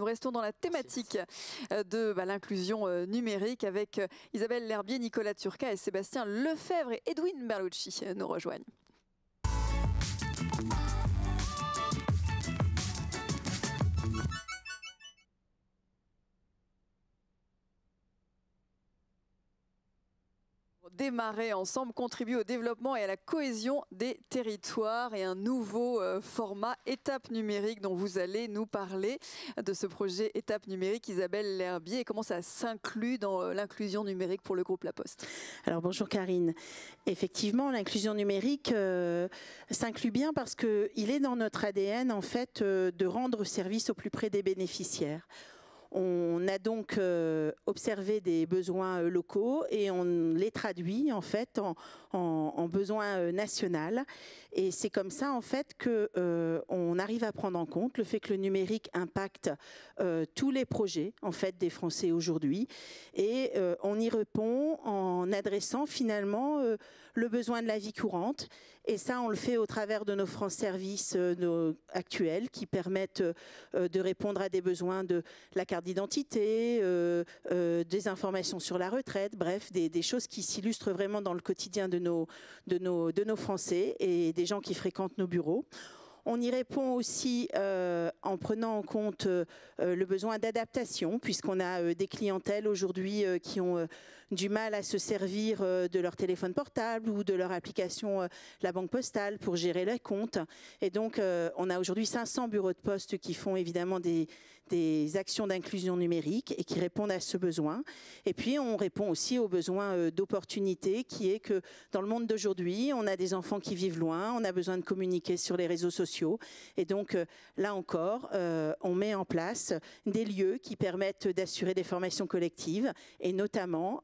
Nous restons dans la thématique de l'inclusion numérique avec Isabelle L'Herbier, Nicolas Turca et Sébastien Lefebvre et Edwin Berlucci nous rejoignent. Démarrer ensemble contribue au développement et à la cohésion des territoires et un nouveau format étape numérique dont vous allez nous parler de ce projet étape numérique. Isabelle L'Herbier, et comment ça s'inclut dans l'inclusion numérique pour le groupe La Poste? Alors bonjour Karine, effectivement l'inclusion numérique s'inclut bien parce qu'il est dans notre ADN en fait de rendre service au plus près des bénéficiaires. On a donc observé des besoins locaux et on les traduit en fait en besoins national. Et c'est comme ça en fait qu'on arrive à prendre en compte le fait que le numérique impacte tous les projets en fait des Français aujourd'hui. Et on y répond en adressant finalement le besoin de la vie courante. Et ça, on le fait au travers de nos France Services actuels qui permettent de répondre à des besoins de la carte d'identité, des informations sur la retraite, bref, des choses qui s'illustrent vraiment dans le quotidien de nos Français et des gens qui fréquentent nos bureaux. On y répond aussi en prenant en compte le besoin d'adaptation, puisqu'on a des clientèles aujourd'hui qui ont du mal à se servir de leur téléphone portable ou de leur application La Banque Postale pour gérer leurs comptes. Et donc, on a aujourd'hui 500 bureaux de poste qui font évidemment des actions d'inclusion numérique et qui répondent à ce besoin. Et puis, on répond aussi au besoin d'opportunité qui est que dans le monde d'aujourd'hui, on a des enfants qui vivent loin, on a besoin de communiquer sur les réseaux sociaux. Et donc, là encore, on met en place des lieux qui permettent d'assurer des formations collectives. Et notamment,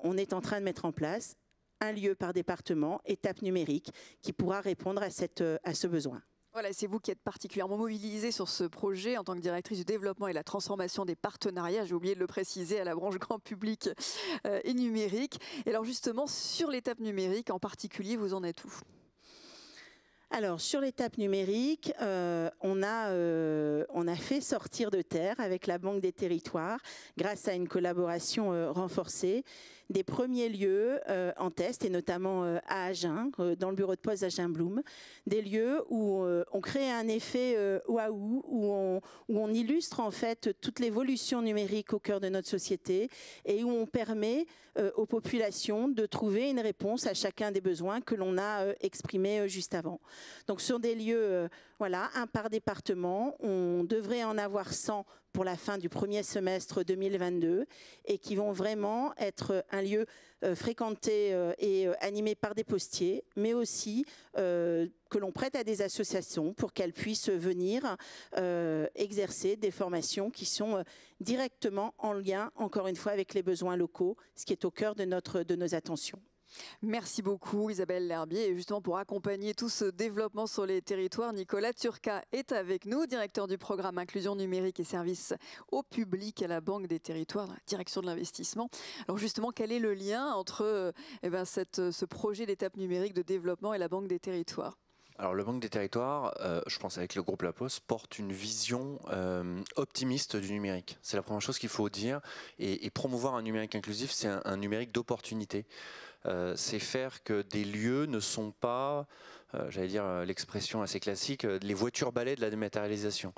on est en train de mettre en place un lieu par département, étape numérique, qui pourra répondre à ce besoin. Voilà, c'est vous qui êtes particulièrement mobilisée sur ce projet en tant que directrice du développement et de la transformation des partenariats, j'ai oublié de le préciser, à la branche grand public et numérique. Et alors justement, sur l'étape numérique en particulier, vous en êtes où ? Alors, sur l'étape numérique, on a fait sortir de terre avec la Banque des Territoires, grâce à une collaboration renforcée, des premiers lieux en test, et notamment à Agen, dans le bureau de poste d'Agen-Bloom, des lieux où on crée un effet waouh, où on illustre en fait toute l'évolution numérique au cœur de notre société et où on permet aux populations de trouver une réponse à chacun des besoins que l'on a exprimés juste avant. Donc sur des lieux, voilà, un par département, on devrait en avoir 100 pour la fin du premier semestre 2022 et qui vont vraiment être un lieu fréquenté et animé par des postiers, mais aussi que l'on prête à des associations pour qu'elles puissent venir exercer des formations qui sont directement en lien, encore une fois, avec les besoins locaux, ce qui est au cœur de nos attentions. Merci beaucoup Isabelle L'Herbier. Et justement pour accompagner tout ce développement sur les territoires, Nicolas Turca est avec nous, directeur du programme Inclusion numérique et services au public à la Banque des Territoires, dans la direction de l'investissement. Alors justement, quel est le lien entre ce projet d'étape numérique de développement et la Banque des Territoires ? Alors le Banque des Territoires, je pense avec le groupe La Poste, porte une vision optimiste du numérique. C'est la première chose qu'il faut dire. Et promouvoir un numérique inclusif, c'est un numérique d'opportunité. C'est faire que des lieux ne sont pas, j'allais dire l'expression assez classique, les voitures balais de la dématérialisation.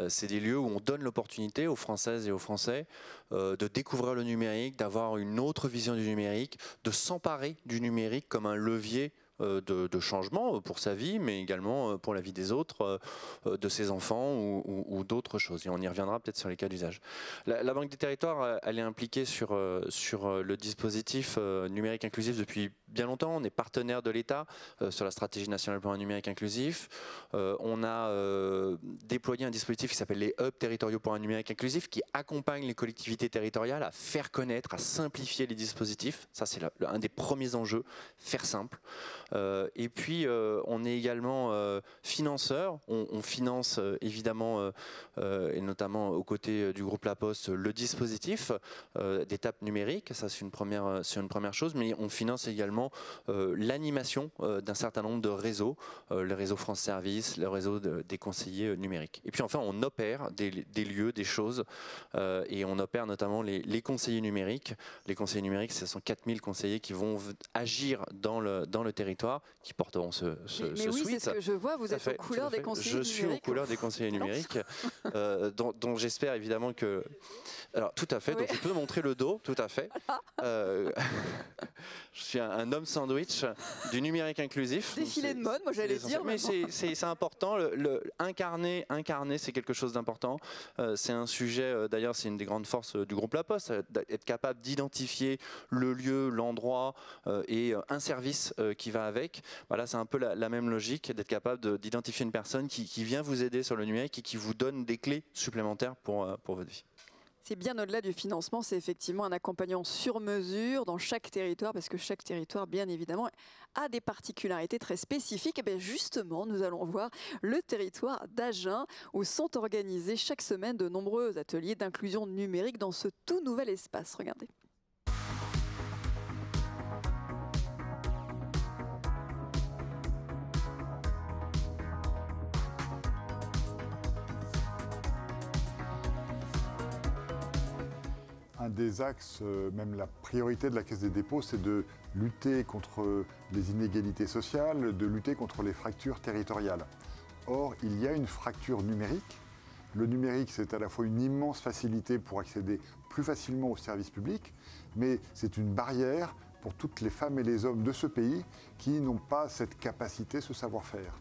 C'est des lieux où on donne l'opportunité aux Françaises et aux Français de découvrir le numérique, d'avoir une autre vision du numérique, de s'emparer du numérique comme un levier de changement pour sa vie, mais également pour la vie des autres, de ses enfants ou d'autres choses. Et on y reviendra peut-être sur les cas d'usage. La Banque des Territoires, elle est impliquée sur le dispositif numérique inclusif depuis bien longtemps. On est partenaire de l'État sur la stratégie nationale pour un numérique inclusif. On a déployé un dispositif qui s'appelle les hubs territoriaux pour un numérique inclusif qui accompagne les collectivités territoriales à faire connaître, à simplifier les dispositifs. Ça, c'est un des premiers enjeux, faire simple. Et puis on est également financeur, on finance évidemment et notamment aux côtés du groupe La Poste le dispositif d'étape numérique, ça c'est une première chose, mais on finance également également l'animation d'un certain nombre de réseaux, le réseau France Service, le réseau des conseillers numériques. Et puis enfin, on opère des lieux, des choses, et on opère notamment les conseillers numériques. Les conseillers numériques, ce sont 4000 conseillers qui vont agir dans le territoire, qui porteront ce mais oui, c'est ce que je vois, vous êtes aux couleurs des conseillers numériques. Je suis aux couleurs des conseillers numériques, dont j'espère évidemment que... Alors tout à fait, donc je peux montrer le dos, tout à fait. Je suis un homme sandwich du numérique inclusif. Défilé de mode, moi j'allais dire. Mais c'est important, incarner c'est quelque chose d'important. C'est un sujet, d'ailleurs c'est une des grandes forces du groupe La Poste, être capable d'identifier le lieu, l'endroit et un service qui va avec. Voilà, c'est un peu la même logique, d'être capable d'identifier une personne qui vient vous aider sur le numérique et qui vous donne des clés supplémentaires pour votre vie. C'est bien au-delà du financement, c'est effectivement un accompagnement sur mesure dans chaque territoire, parce que chaque territoire, bien évidemment, a des particularités très spécifiques. Et bien justement, nous allons voir le territoire d'Agen, où sont organisés chaque semaine de nombreux ateliers d'inclusion numérique dans ce tout nouvel espace. Regardez. Un des axes, même la priorité de la Caisse des dépôts, c'est de lutter contre les inégalités sociales, de lutter contre les fractures territoriales. Or, il y a une fracture numérique. Le numérique, c'est à la fois une immense facilité pour accéder plus facilement aux services publics, mais c'est une barrière pour toutes les femmes et les hommes de ce pays qui n'ont pas cette capacité, ce savoir-faire.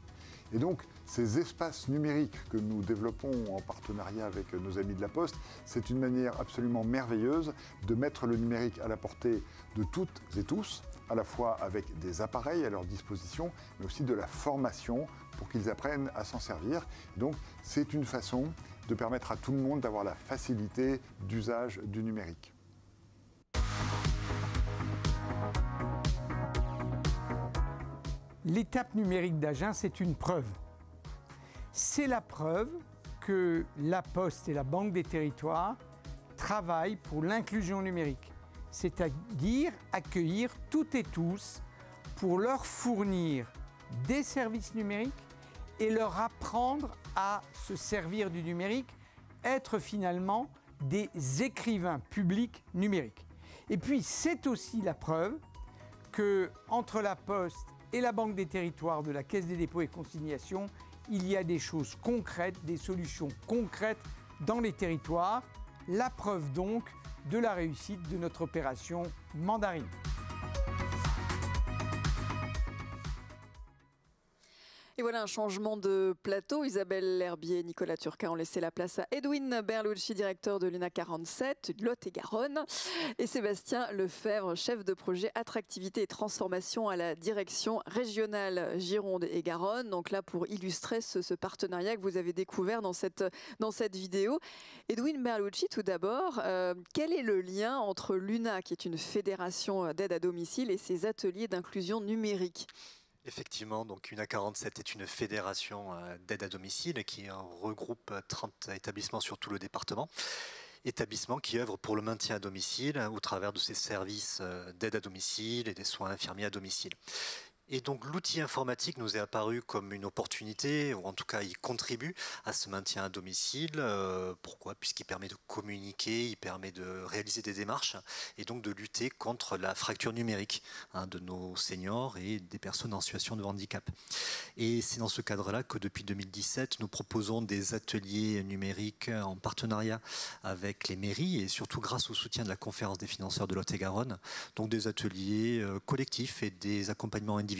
Et donc, ces espaces numériques que nous développons en partenariat avec nos amis de La Poste, c'est une manière absolument merveilleuse de mettre le numérique à la portée de toutes et tous, à la fois avec des appareils à leur disposition, mais aussi de la formation pour qu'ils apprennent à s'en servir. Donc, c'est une façon de permettre à tout le monde d'avoir la facilité d'usage du numérique. L'étape numérique d'Agen, c'est une preuve. C'est la preuve que La Poste et la Banque des Territoires travaillent pour l'inclusion numérique, c'est-à-dire accueillir toutes et tous pour leur fournir des services numériques et leur apprendre à se servir du numérique, être finalement des écrivains publics numériques. Et puis c'est aussi la preuve que entre La Poste et la Banque des Territoires de la Caisse des dépôts et consignations, il y a des choses concrètes, des solutions concrètes dans les territoires. La preuve donc de la réussite de notre opération Mandarine. Et voilà un changement de plateau. Isabelle L'Herbier et Nicolas Turcat ont laissé la place à Edwin Berlucci, directeur de l'UNA 47, de Lot-et-Garonne, et Sébastien Lefebvre, chef de projet attractivité et transformation à la direction régionale Gironde et Garonne. Donc là, pour illustrer ce partenariat que vous avez découvert dans cette vidéo. Edwin Berlucci, tout d'abord, quel est le lien entre l'UNA, qui est une fédération d'aide à domicile, et ses ateliers d'inclusion numérique ? Effectivement, donc UNA 47 est une fédération d'aide à domicile qui regroupe 30 établissements sur tout le département. Établissements qui œuvrent pour le maintien à domicile au travers de ces services d'aide à domicile et des soins infirmiers à domicile. Et donc l'outil informatique nous est apparu comme une opportunité, ou en tout cas il contribue à ce maintien à domicile. Pourquoi ? Puisqu'il permet de communiquer, il permet de réaliser des démarches et donc de lutter contre la fracture numérique de nos seniors et des personnes en situation de handicap. Et c'est dans ce cadre-là que depuis 2017, nous proposons des ateliers numériques en partenariat avec les mairies et surtout grâce au soutien de la conférence des financeurs de Lot-et-Garonne. Donc des ateliers collectifs et des accompagnements individuels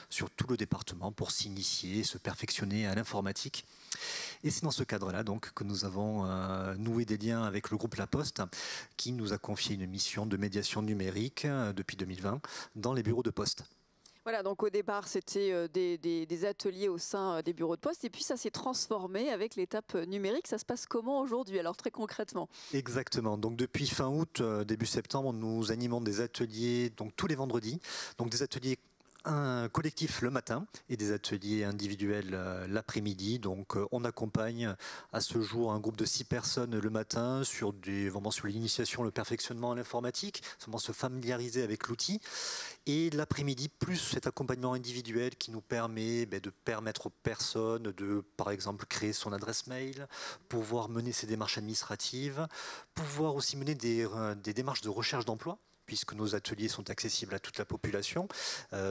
sur tout le département pour s'initier, se perfectionner à l'informatique. Et c'est dans ce cadre-là donc que nous avons noué des liens avec le groupe La Poste qui nous a confié une mission de médiation numérique depuis 2020 dans les bureaux de poste. Voilà, donc au départ, c'était des ateliers au sein des bureaux de poste, et puis ça s'est transformé avec l'étape numérique. Ça se passe comment aujourd'hui, alors très concrètement ? Exactement, donc depuis fin août, début septembre, nous animons des ateliers donc tous les vendredis, donc des ateliers un collectif le matin et des ateliers individuels l'après-midi. Donc on accompagne à ce jour un groupe de 6 personnes le matin vraiment sur l'initiation, le perfectionnement à l'informatique, vraiment se familiariser avec l'outil. Et l'après-midi, plus cet accompagnement individuel qui nous permet de permettre aux personnes de, par exemple, créer son adresse mail, pouvoir mener ses démarches administratives, pouvoir aussi mener des démarches de recherche d'emploi, puisque nos ateliers sont accessibles à toute la population,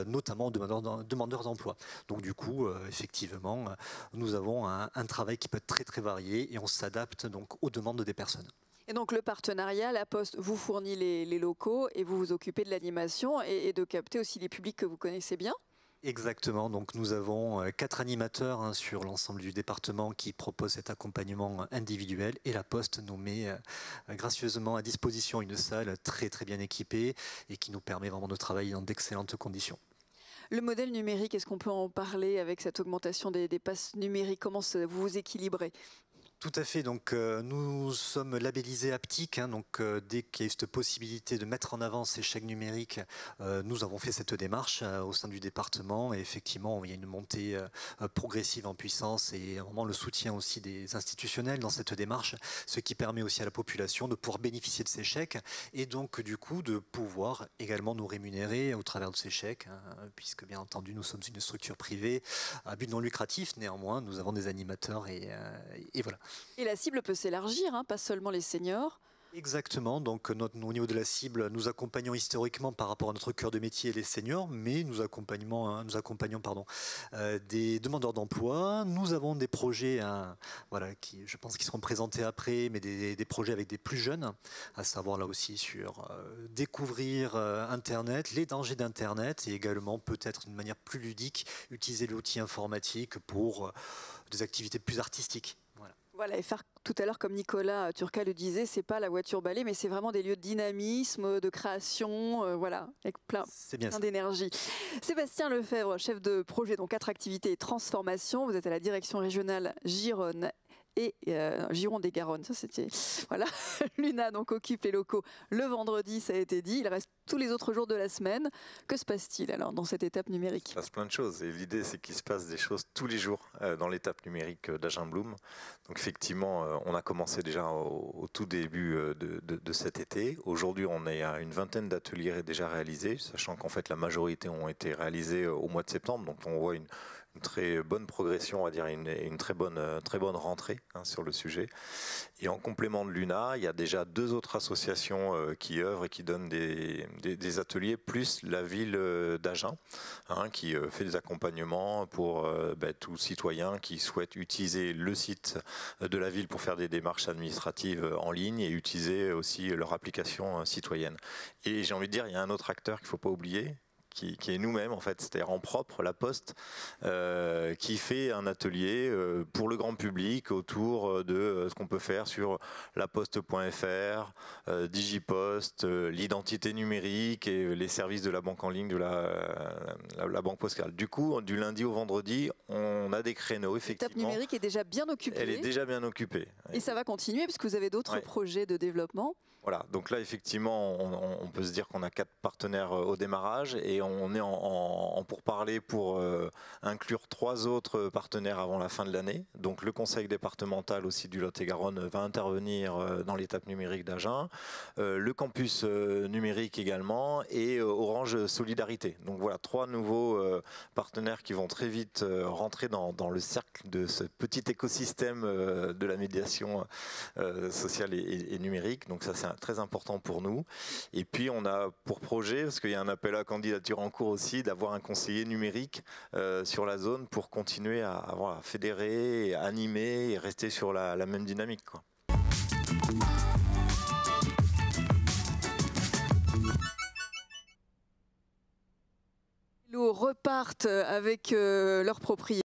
notamment aux demandeurs d'emploi. Donc du coup, effectivement, nous avons un travail qui peut être très très varié et on s'adapte donc aux demandes des personnes. Et donc le partenariat, La Poste vous fournit les locaux et vous vous occupez de l'animation et de capter aussi les publics que vous connaissez bien? Exactement, donc nous avons 4 animateurs sur l'ensemble du département qui proposent cet accompagnement individuel et La Poste nous met gracieusement à disposition une salle très très bien équipée et qui nous permet vraiment de travailler dans d'excellentes conditions. Le modèle numérique, est-ce qu'on peut en parler avec cette augmentation des passes numériques? Comment vous vous équilibrez? Tout à fait, donc nous sommes labellisés Aptic, donc dès qu'il y a eu cette possibilité de mettre en avant ces chèques numériques, nous avons fait cette démarche au sein du département et effectivement il y a une montée progressive en puissance et vraiment le soutien aussi des institutionnels dans cette démarche, ce qui permet aussi à la population de pouvoir bénéficier de ces chèques et donc du coup de pouvoir également nous rémunérer au travers de ces chèques, puisque bien entendu nous sommes une structure privée à but non lucratif, néanmoins nous avons des animateurs et voilà. Et la cible peut s'élargir, pas seulement les seniors. Exactement, donc au niveau de la cible, nous accompagnons historiquement par rapport à notre cœur de métier les seniors, mais nous accompagnons des demandeurs d'emploi. Nous avons des projets qui, je pense, qui seront présentés après, mais des projets avec des plus jeunes, à savoir là aussi sur découvrir Internet, les dangers d'Internet et également peut-être d'une manière plus ludique, utiliser l'outil informatique pour des activités plus artistiques. Voilà, et faire tout à l'heure, comme Nicolas Turca le disait, c'est pas la voiture balai, mais c'est vraiment des lieux de dynamisme, de création, voilà, avec plein d'énergie. Sébastien Lefebvre, chef de projet, donc attractivité et transformation, vous êtes à la direction régionale Gironde et Gironde et Garonne, ça c'était, voilà, Luna donc occupe les locaux le vendredi, ça a été dit, il reste tous les autres jours de la semaine. Que se passe-t-il alors dans cette étape numérique? Il se passe plein de choses et l'idée c'est qu'il se passe des choses tous les jours dans l'étape numérique d'Agen Bloom. Donc effectivement, on a commencé déjà au tout début de cet été. Aujourd'hui, on est à une vingtaine d'ateliers déjà réalisés, sachant qu'en fait la majorité ont été réalisés au mois de septembre, donc on voit une très bonne progression, on va dire une très bonne rentrée sur le sujet. Et en complément de Luna, il y a déjà 2 autres associations qui œuvrent et qui donnent des ateliers, plus la ville d'Agen, qui fait des accompagnements pour tout citoyen qui souhaite utiliser le site de la ville pour faire des démarches administratives en ligne et utiliser aussi leur application citoyenne. Et j'ai envie de dire, il y a un autre acteur qu'il ne faut pas oublier, qui est nous-mêmes en fait, c'est-à-dire en propre, La Poste, qui fait un atelier pour le grand public autour de ce qu'on peut faire sur laposte.fr, Digipost, l'identité numérique et les services de la banque en ligne de la banque postale. Du coup, du lundi au vendredi, on a des créneaux, effectivement. L'étape numérique est déjà bien occupée. Elle est déjà bien occupée. Et ça va continuer parce que vous avez d'autres projets de développement. Voilà, donc là effectivement on peut se dire qu'on a 4 partenaires au démarrage et on est en pourparlers pour inclure 3 autres partenaires avant la fin de l'année. Donc le conseil départemental aussi du Lot-et-Garonne va intervenir dans l'étape numérique d'Agen, le campus numérique également et Orange Solidarité. Donc voilà, 3 nouveaux partenaires qui vont très vite rentrer dans le cercle de ce petit écosystème de la médiation sociale et numérique. Donc ça c'est très important pour nous. Et puis on a pour projet, parce qu'il y a un appel à candidature en cours aussi, d'avoir un conseiller numérique sur la zone pour continuer à fédérer, à animer et rester sur la même dynamique, quoi. Repartent avec leurs propriétaires.